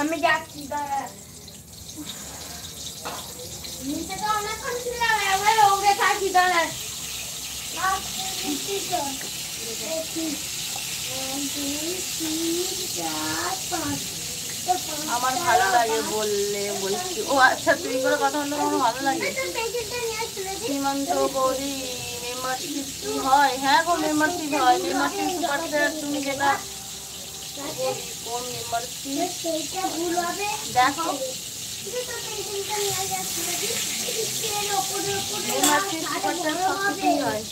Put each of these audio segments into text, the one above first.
আমি যাচ্ছি দাঁড়া নিচে তো অনেকক্ষণ ছিলাম এবার ওকে থাকি দাঁড়া আমার ভালো লাগে বললে বলছি। ও আচ্ছা, তুই করে কথা বললে আমার ভালো লাগে। সীমান্ত গৌরী মেম্বারশিপ কি হয়? হ্যাঁ গো, মেম্বারশিপ হয়। Membership super set. তুমি যেটা কোন মেম্বারশিপ দেখো, মেম্বারশিপ সুপার সেট সব কিছুই হয়।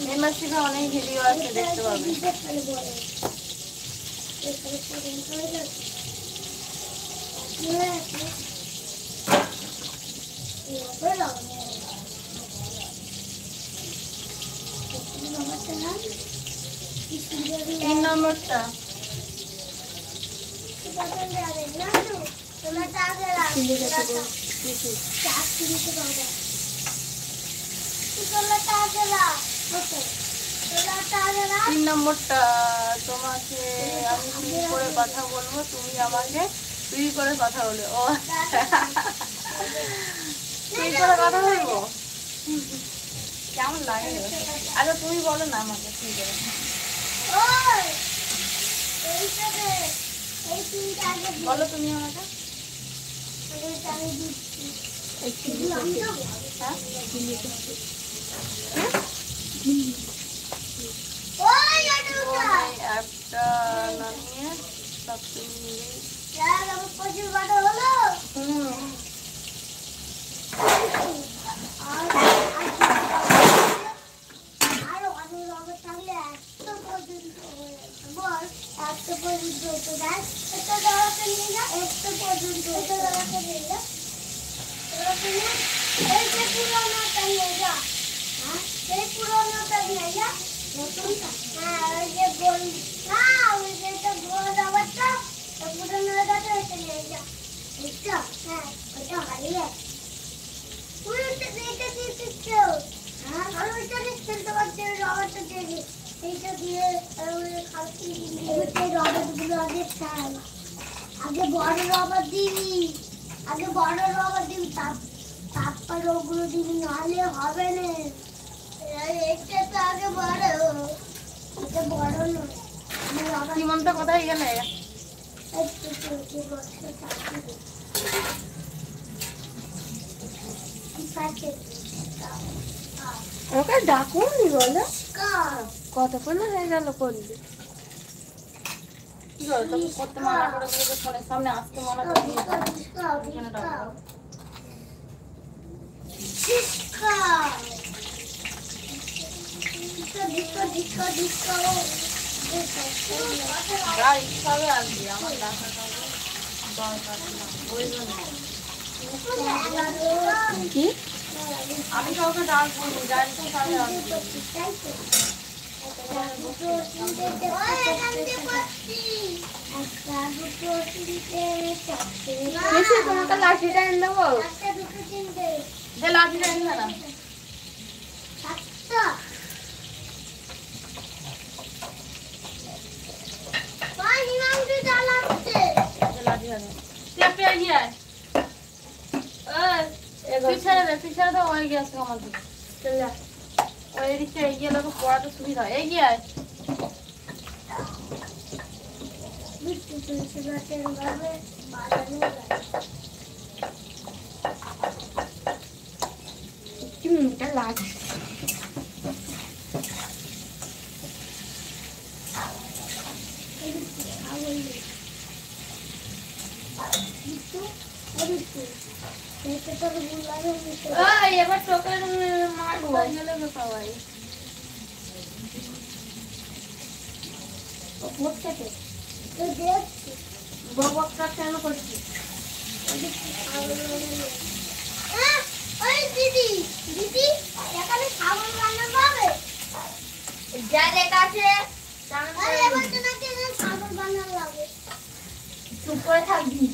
মেম্বারশিপে অনেক ভিডিও আছে, দেখতে পাবে। তিন নম্বরটা তিন নম্বরটা তোমাকে আমি তুই করে কথা বলবো, তুমি আমাকে তুই করে কথা বলবে। ও তুই করে কথা বলবো, কেমন লাগে? আচ্ছা তুমি বলো না আমাকে তুই করে। বলো তুমি আমাকে। একটা নামিয়ে সব তুমি আগে বড় রবার দিবি, আগে বড় রবার দিবি, তারপর ওগুলো দিবি, নাহলে হবে না। এটা তো আগে বড়, এটা বড় নয়। সীমন্ত কোথায় গেলে? ওকে ডাকুন বলো কতক্ষণ হয়ে গেল করলি? কি করো তুমি? করতে মানা করে দিয়েছে, ফোনের সামনে আসতে মানা করে দিয়েছে। যা ইচ্ছা হবে আসবি, আমার ডাকাটা দরকার না, প্রয়োজন নেই। কি আমি কাউকে ডাকবো না, যা ইচ্ছা হবে আসবি। তোমাকে লাঠিটা এনে দেবো, যে লাঠিটা এনে না পিছনে তো হয়ে গেছে আমাদের। ওই দিকটা এগিয়ে লোক পড়াতে সুবিধা। এগিয়ে আয়। লাগে এবার তোকে মারবো সবাই বকটা কেন করছিস? দিদি দিদি এখানে খাবার বানানো হবে, যা লেখা আছে খাবার বানানো হবে। চুপ করে থাকবি।